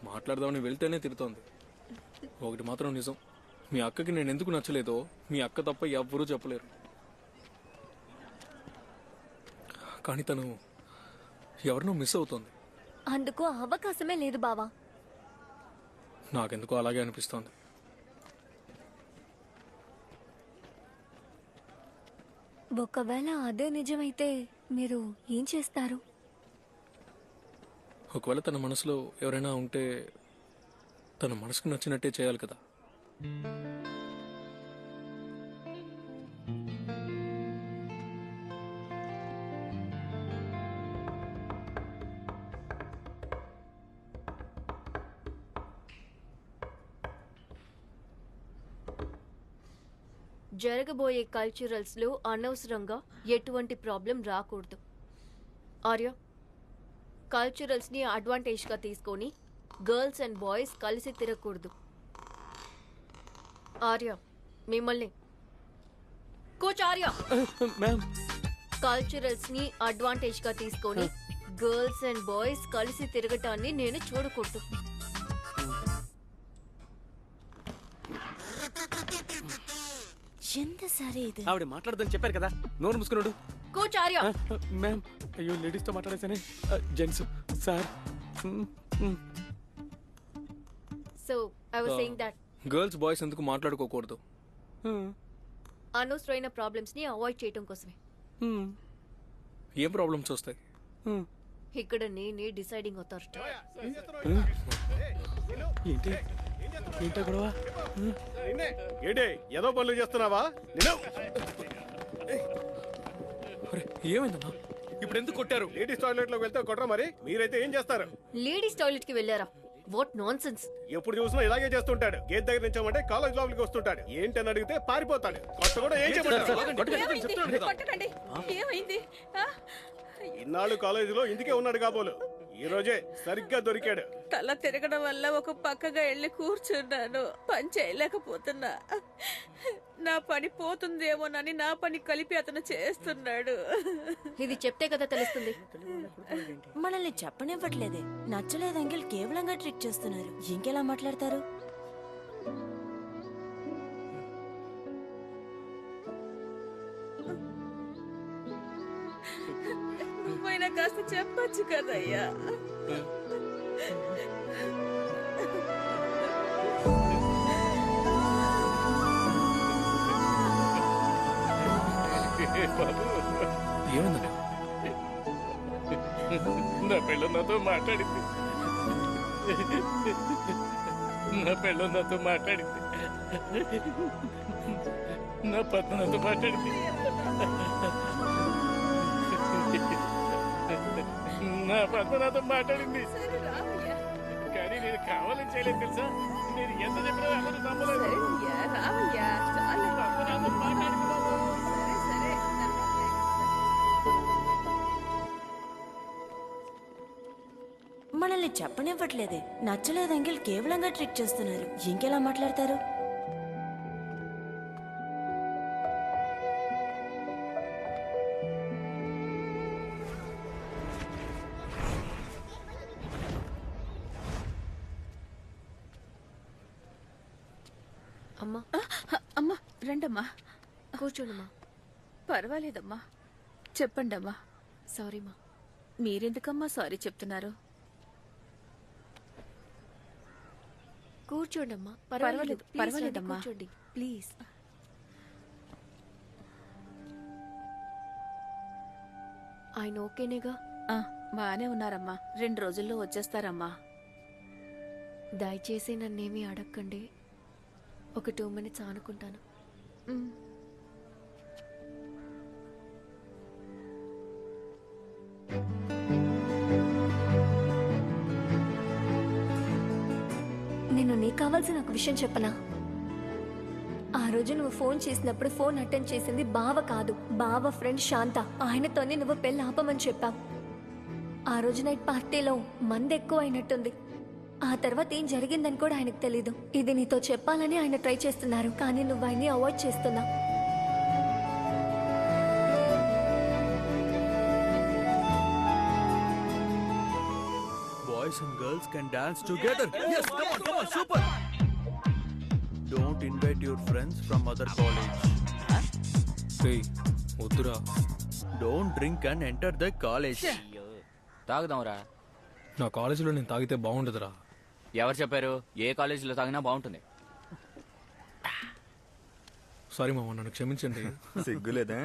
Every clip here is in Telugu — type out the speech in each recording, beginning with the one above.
మాట్లాడదామని వెళ్తేనే తిడుతోంది. ఒకటి మాత్రం నిజం, మీ అక్కకి నేను ఎందుకు నచ్చలేదో మీ అక్క తప్ప ఎవ్వరూ చెప్పలేరు. కానీ తను ఎవరినో మిస్ అవుతోంది. అందుకు అవకాశమే లేదు బావా. నాకెందుకో అలాగే అనిపిస్తోంది. ఒకవేళ అదే నిజమైతే మీరు ఏం చేస్తారు? ఒకవేళ తన మనసులో ఎవరైనా ఉంటే తన మనసుకు నచ్చినట్టే చేయాలి కదా. జరగబోయే కల్చరల్స్ లో అనవసరంగా ఎటువంటి ప్రాబ్లం రాకూడదు. ఆర్య, కల్చరల్స్ ని అడ్వాంటేజ్ గా తీసుకొని గర్ల్స్ అండ్ బాయ్స్ కలిసి తిరగకూడదు. ఆర్య, మిమ్మల్ని కోచ్ ఆర్య, మ్యామ్, కల్చరల్స్ ని అడ్వాంటేజ్ గా తీసుకొని గర్ల్స్ అండ్ బాయ్స్ కలిసి తిరగటాన్ని నేను చూడకూడదు. ఎంత సరే ఇది. ఆవిడ మాట్లాడదని చెప్పారు కదా, నోరు మూసుకున్నాడు. కోచ్ ఆర్య, మ్యామ్, అయ్యో లేడీస్ తో మాట్లాడేసానే. Gents sir. So I was saying that girls boys ఎందుకు మాట్లాడుకోకూడదు? అనవసరమైన ప్రాబ్లమ్స్ ని అవాయిడ్ చేయటం కోసమే. ఏం ప్రాబ్లమ్స్ వస్తాయి? ఇక్కడ నేనే డిసైడింగ్ అథారిటీ. ఏంటి ఏంటో గొడవ? ఏంటి ఏదో పనులు చేస్తున్నావా? అరే ఏమైందన్నా? ఇప్పుడు ఎందుకు కొట్టారు? లేడీస్ టాయిలెట్ లోకి వెళ్తే కొట్టరా, మరి మీరైతే ఏం చేస్తారు? లేడీస్ టాయిలెట్ కి వెళ్ళారా? What non sense. ఎప్పుడు చూసినా ఇలాగే చేస్తుంటాడు. గేట్ దగ్గర నుంచామంటే కాలేజ్ లోపలికి వస్తుంటాడు. ఏంటని అడిగితే పారిపోతాడు. కొట్ట కూడా ఏం చెప్పంటారు? కొట్టకండి. ఏమైంది? ఇన్నాళ్ళు కాలేజీలో ఇందుకే ఉన్నాడు కాబోలు. ఈ రోజే సరిగ్గా దొరికాడు. తల తిరగడం వల్ల ఒక పక్కగా వెళ్ళి కూర్చున్నాను. పని చేయలేకపోతున్నా. నా పని పోతుందేమోనని నా పని కలిపి అతను చేస్తున్నాడు. ఇది చెప్తే కదా తెలుస్తుంది. మనల్ని చెప్పనివ్వట్లేదే. నచ్చలేదు అంకిల్, కేవలంగా ట్రిక్ చేస్తున్నారు. ఇంకెలా మాట్లాడతారు? నువ్వైనా కాస్త చెప్పొచ్చు కదయ్యా. ఏమైందన్నా? నా పిల్ల నాతో మాట్లాడింది. నా పిల్ల నాతో మాట్లాడింది. నా పత్ని నాతో మాట్లాడింది. నా పత్ని నాతో మాట్లాడింది. కానీ నేను కావాలని చేయలేదు తెలుసా. నేను ఎంత చెప్పినా ఎవరు నమ్మలేదు. రావయ్యా, చాలే. పత్ని నాతో మాట్లాడింది బాబు. సరే. మనల్ని చెప్పనివ్వట్లేదే. నచ్చలేదు అంకిల్, కేవలంగా ట్రిక్ చేస్తున్నారు. ఇంకెలా మాట్లాడతారు? అమ్మా, అమ్మా రండమ్మా. కూర్చోండమ్మా. పర్వాలేదమ్మా, చెప్పండమ్మా. సారీమ్మా. మీరెందుకమ్మా సారీ చెప్తున్నారు? కూర్చోండమ్మా. పర్వాలేదు, Please పర్వాలేదమ్మా. కూర్చోండి ప్లీజ్. ఆయన ఓకేనేగా? బానే ఉన్నారమ్మా. 2 రోజుల్లో వచ్చేస్తారమ్మా. దయచేసి నన్నేమీ అడగండి. ఒక 2 minutes ఆనుకుంటాను. నేను నీకు కావాల్సిన ఒక విషయం చెప్పనా? ఆ రోజు నువ్వు ఫోన్ చేసినప్పుడు ఫోన్ అటెండ్ చేసింది బావ కాదు, బావ ఫ్రెండ్ శాంత. ఆయనతోనే నువ్వు పెళ్ళి ఆపమని చెప్పావు. ఆ రోజు నైట్ పార్టీలో మంది ఎక్కువ అయినట్టుంది. ఆ తర్వాత ఏం జరిగిందని కూడా ఆయనకు తెలీదు. ఇది నీతో చెప్పాలని ఆయన ట్రై చేస్తున్నారు, కానీ నువ్వు ఆయన్ని అవాయిడ్ చేస్తున్నావు. Boys and girls girls can dance together. Yes, come on, super. Don't invite your friends from other college. రేయ్ వద్దురా. Don't drink and enter the college. తాగుదాంరా. నా కాలేజీలో నేను తాగితే బాగుండదురా. ఎవరు చెప్పారు? ఏ కాలేజీలో తాగినా బాగుంటుంది. సారీ మామ, నన్ను క్షమించండి. సిగ్గులేదా?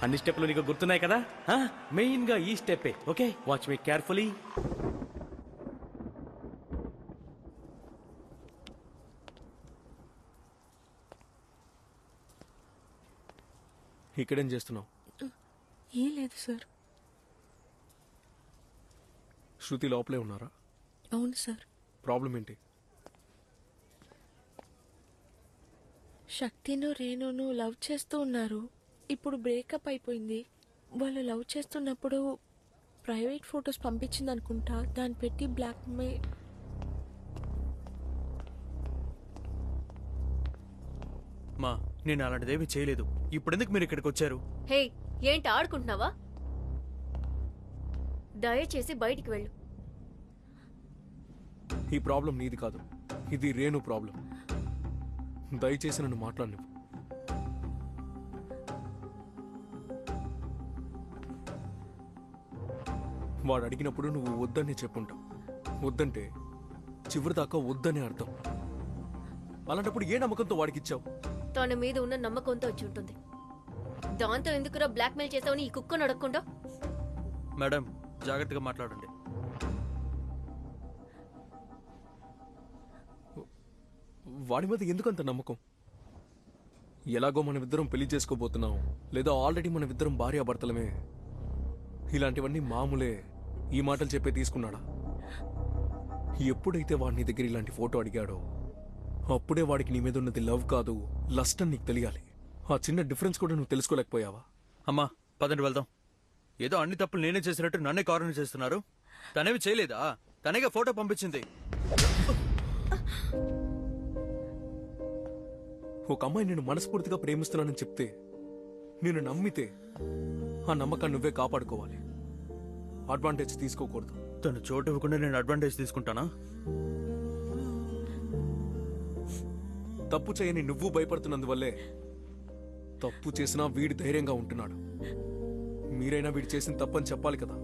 అన్ని స్టెప్లు నీకు గుర్తున్నాయి కదా? మెయిన్ గా ఈ step. Okay, watch me carefully. ఇక్కడేం చేస్తున్నావు? ఏం లేదు సార్. శృతి లోపలే ఉన్నారా? అవును సార్. ప్రాబ్లం ఏంటి? శక్తిను రేణును లవ్ చేస్తూ ఉన్నారు. ఇప్పుడు బ్రేకప్ అయిపోయింది. వాళ్ళు లవ్ చేస్తున్నప్పుడు ప్రైవేట్ ఫొటోస్ పంపించింది అనుకుంటా. దాన్ని పెట్టి బ్లాక్మెయిల్. మా నేను అలాంటిదేమీ చేయలేదు. ఇప్పుడెందుకు మీరు ఇక్కడికి వచ్చారు? హే, ఏంటి ఆడుకుంటున్నావా? దయచేసి బయటికి వెళ్ళు. ఈ ప్రాబ్లం నీది కాదు, ఇది రేణు ప్రాబ్లం. దయచేసి నన్ను మాట్లాడనివ్వు. వాడు అడిగినప్పుడు నువ్వు వద్దని చెప్పుంటావు. వద్దంటే చివరిదాకా వద్దనే అర్థం. అలాంటప్పుడు ఏ నమ్మకంతో వాడికి ఇచ్చావు? తన మీద ఉన్న నమ్మకంతో వచ్చి ఉంటుంది. దాంతో ఎందుకురా బ్లాక్మెయిల్ చేసావని ఈ కుక్కను అడగకుండా? మేడం, జాగ్రత్తగా మాట్లాడండి. వాడి మీద ఎందుకంత నమ్మకం? ఎలాగో మనమిద్దరం పెళ్లి చేసుకోబోతున్నాం, లేదా ఆల్రెడీ మనమిద్దరం భార్యాభర్తలమే. ఇలాంటివన్నీ మామూలే. ఈ మాటలు చెప్పే తీసుకున్నాడా? ఎప్పుడైతే వాడి నీ దగ్గర ఇలాంటి ఫోటో అడిగాడో అప్పుడే వాడికి నీ మీద ఉన్నది లవ్ కాదు, లస్ట్ అని నీకు తెలియాలి. ఆ చిన్న డిఫరెన్స్ కూడా నువ్వు తెలుసుకోలేకపోయావా? అమ్మా, పదండి వెళ్దాం. ఏదో అన్ని తప్పులు నేనే చేసినట్టు నన్నే కారణం చేస్తున్నారు. తనేవి చేయలేదా? తనేగా ఫోటో పంపించింది. ఒక అమ్మాయి నేను మనస్ఫూర్తిగా ప్రేమిస్తున్నానని చెప్తే, నేను నమ్మితే ఆ నమ్మకాన్ని నువ్వే కాపాడుకోవాలి. అడ్వాంటేజ్ తీసుకోకూడదు. తను చోటు ఇవ్వకుండా నేను అడ్వాంటేజ్ తీసుకుంటానా? తప్పు చేయని నువ్వు భయపడుతున్నందువల్లే తప్పు చేసినా వీడి ధైర్యంగా ఉంటున్నాడు. మీరైనా వీడు చేసిన తప్పని చెప్పాలి కదా.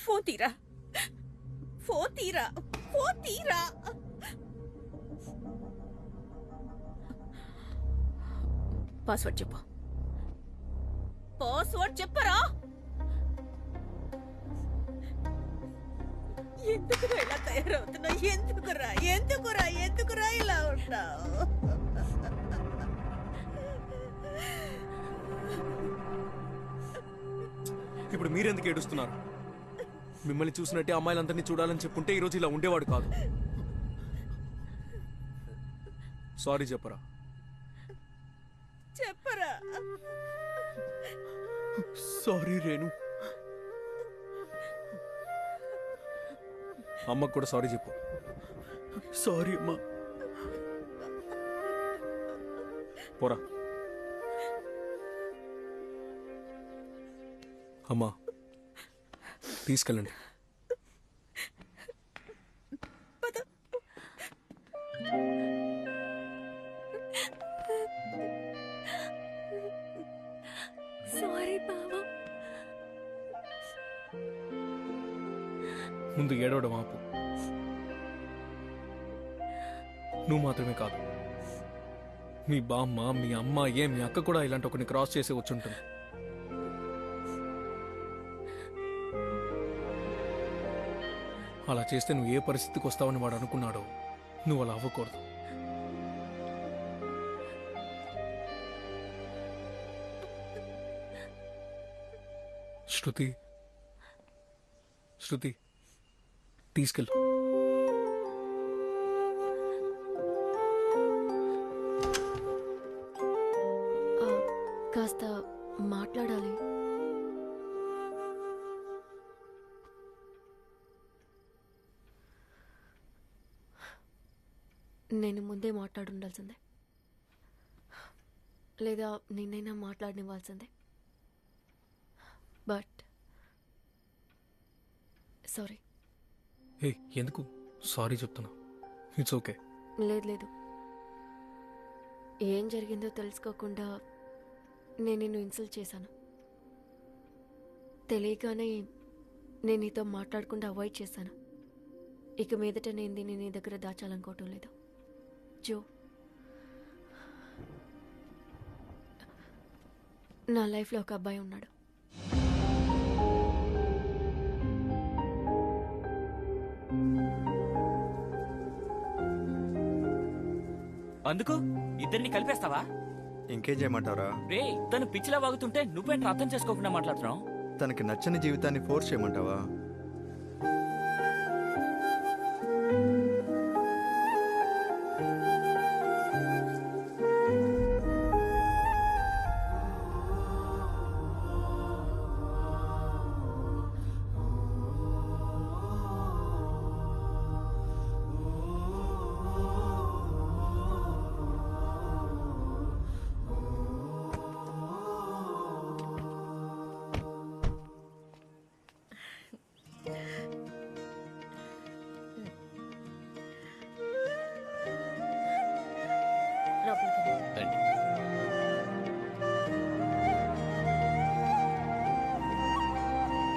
ఫోన్ తీరా, ఫోన్ తీరా, ఫోన్ తీరా. పాస్వర్డ్ చెప్పు. పాస్వర్డ్ చెప్పరా? ఎందుకురా ఇలా తయారవుతున్నావు? ఎందుకురా ఎందుకురా ఎందుకురా ఇలా ఉన్నావు? ఇప్పుడు మీరెందుకు ఏడుస్తున్నారు? మిమ్మల్ని చూసినట్టే అమ్మాయిలందరినీ చూడాలని చెప్పుంటే ఈరోజు ఇలా ఉండేవాడు కాదు. సారీ చెప్పరా? చెప్పరా? సారీ రేణు. అమ్మకు కూడా సారీ చెప్పు. సారీ అమ్మా. పోరా. అమ్మా, తీసుకెళ్ళండి. సారీ బావా. ముందు ఏడవడం ఆపు. నువ్వు మాత్రమే కాదు, మీ బామ్మ, మీ అమ్మ, మీ అక్క కూడా ఇలాంటి ఒకరిని క్రాస్ చేసి వచ్చుంటుంది. అలా చేస్తే నువ్వు ఏ పరిస్థితికి వస్తావని వాడు అనుకున్నాడో నువ్వు అలా అవ్వకూడదు. శృతి, శృతి తీసుకెళ్ళు. కాస్త మాట్లాడాలి. నేను ముందే మాట్లాడుండాల్సిందే, లేదా నిన్నైనా మాట్లాడనివ్వాల్సిందే. But sorry. ఏ ఎందుకు సారీ చెప్తున్నా? It's okay. లేదు లేదు, ఏం జరిగిందో తెలుసుకోకుండా నేను నిన్ను ఇన్సల్ట్ చేశాను. తెలియగానే నేను నీతో మాట్లాడకుండా అవాయిడ్ చేశాను. ఇక మీదట నేను దీన్ని నీ దగ్గర దాచాలనుకోవటం లేదు. జో, నా లైఫ్లో ఒక అబ్బాయి ఉన్నాడు. అందుకు ఇద్దరిని కలిపేస్తావా? ఇంకేం చేయమంటారా? రే, తను పిచ్చిలా వాగుతుంటే నువ్వేంటి అర్థం చేసుకోకుండా మాట్లాడుతున్నావు? తనకి నచ్చని జీవితాన్ని ఫోర్స్ చేయమంటావా?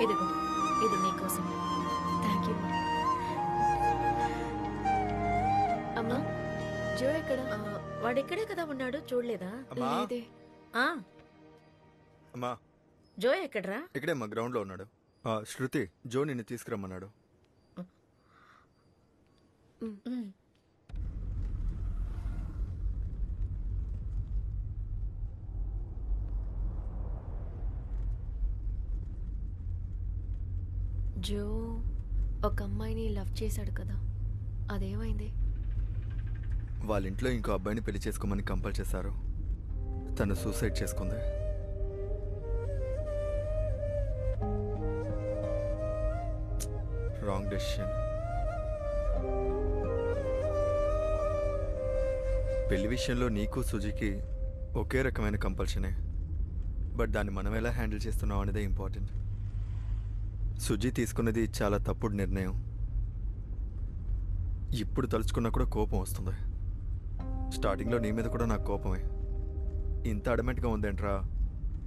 ఇదిగో, ఇది నీకోసం. Thank you. అమ్మా, జో ఎక్కడ? వాడిక్కడే కదా ఉన్నాడు, చూడలేదా? అమ్మా, లేదే. అమ్మా, జో ఎక్కడ్రా? ఇక్కడే మా గ్రౌండ్ లో ఉన్నాడు. శృతి, జో నిన్ను తీసుకురమ్మన్నాడు. జో ఒక అమ్మాయిని లవ్ చేశాడు కదా, అదేమైంది? వాళ్ళ ఇంట్లో ఇంకో అబ్బాయిని పెళ్లి చేసుకోమని కంపల్ చేశారు. తను సూసైడ్ చేసుకుంది. Wrong decision. పెళ్లి విషయంలో నీకు సుజీకి ఒకే రకమైన కంపల్షనే. బట్ దాన్ని మనం ఎలా హ్యాండిల్ చేస్తున్నాం అనేదే ఇంపార్టెంట్. సుజీ తీసుకున్నది చాలా తప్పుడు నిర్ణయం. ఇప్పుడు తలుచుకున్నా కూడా కోపం వస్తుంది. స్టార్టింగ్లో నీ మీద కూడా నాకు కోపమే. ఇంత అడమెంట్గా ఉందేంట్రా,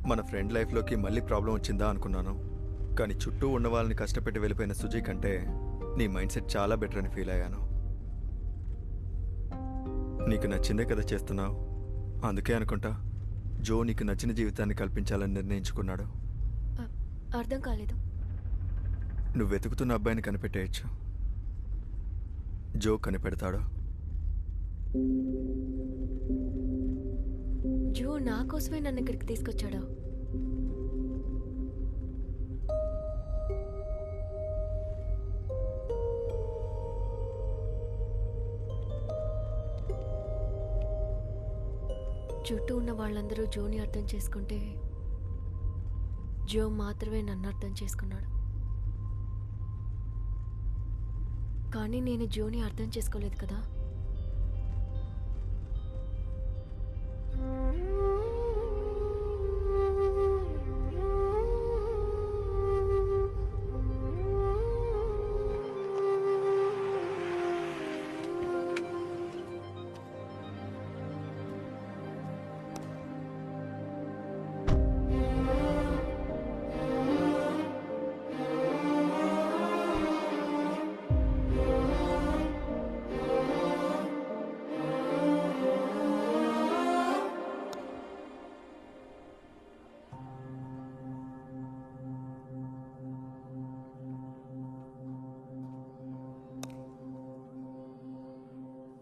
మన ఫ్రెండ్ లైఫ్లోకి మళ్ళీ ప్రాబ్లం వచ్చిందా అనుకున్నాను. కానీ చుట్టూ ఉన్న వాళ్ళని కష్టపెట్టి వెళ్ళిపోయిన సుజీ కంటే నీ మైండ్ సెట్ చాలా బెటర్ అని ఫీల్ అయ్యాను. నీకు నచ్చిందే కదా చేస్తున్నావు. అందుకే అనుకుంటా జో నీకు నచ్చిన జీవితాన్ని కల్పించాలని నిర్ణయించుకున్నాడు. అర్థం కాలేదు. నువ్వు వెతుకుతున్న అబ్బాయిని కనిపెట్టేయచ్చు. జో కనిపెడతాడు. జో నా కోసమే నన్ను ఇక్కడికి తీసుకొచ్చాడా? చుట్టూ ఉన్న వాళ్ళందరూ జోని అర్థం చేసుకుంటే జో మాత్రమే నన్ను అర్థం చేసుకున్నాడు. కానీ నేను జోని అర్థం చేసుకోలేదు కదా.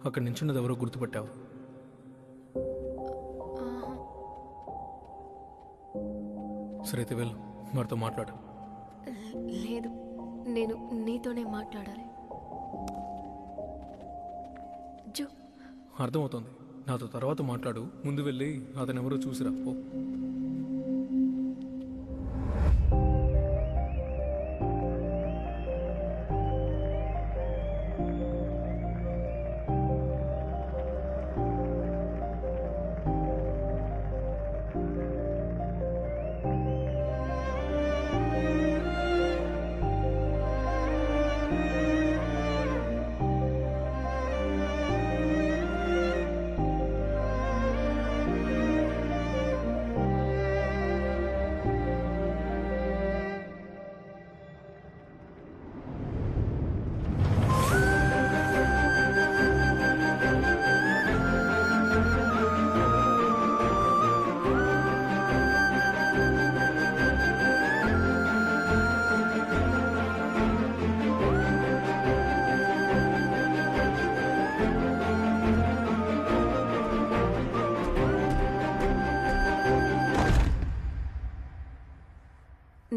అక్కడ నించున్నది ఎవరో గుర్తుపట్టావు. సరే అయితే వెళ్ళు, వారితో మాట్లాడు. లేదు, నేను నీతోనే మాట్లాడాలి. జో, అర్థమవుతోంది. నాతో తర్వాత మాట్లాడు. ముందు వెళ్ళి అతను ఎవరో చూసిరా పో.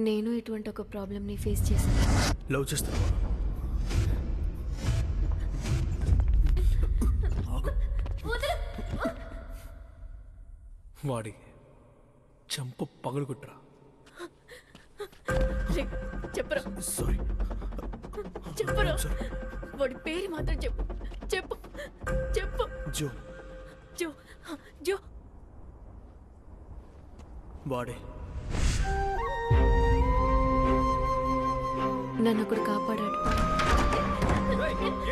నేను ఇటువంటి ఒక ప్రాబ్లమ్ని ఫేస్ చేశాను. లవ్ చేస్తున్నావా? వాడి చంప పగలు కొట్టరా. రే, చెప్పరా సారీ. చెప్పరా, వాడి పేరు మాత్రం చెప్పు. చెప్పు చెప్పు. జో. జో జో. వాడే. నన్ను ఒకడు కాపాడాడు.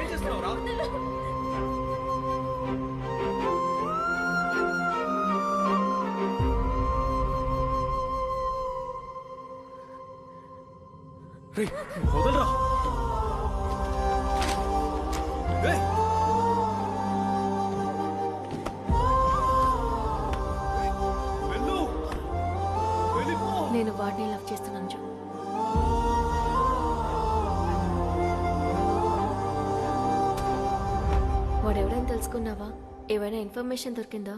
ఏం చేస్తున్నావురా? రేయ్, వదలరా. ఏయ్! వెళ్ళు. వెళ్ళిపో. నేను వాడిని లవ్ చేస్తున్నాను జో. వాడెవడని తెలుసుకున్నావా? ఏమైనా ఇన్ఫర్మేషన్ దొరికిందా?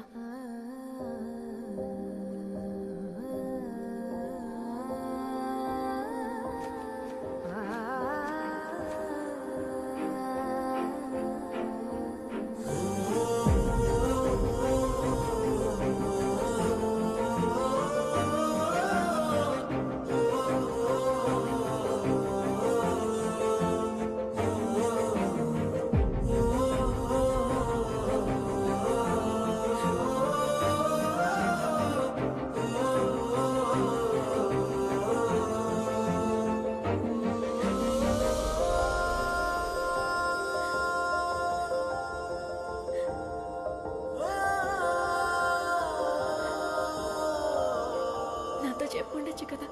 నాతో చెప్పుండొచ్చు కదా.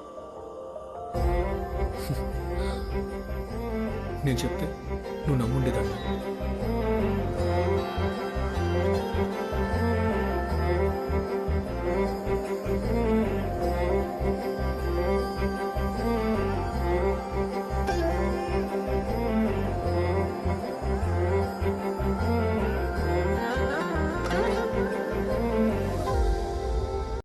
నేను చెప్తే నువ్వు నమ్ముండేదాన్ని.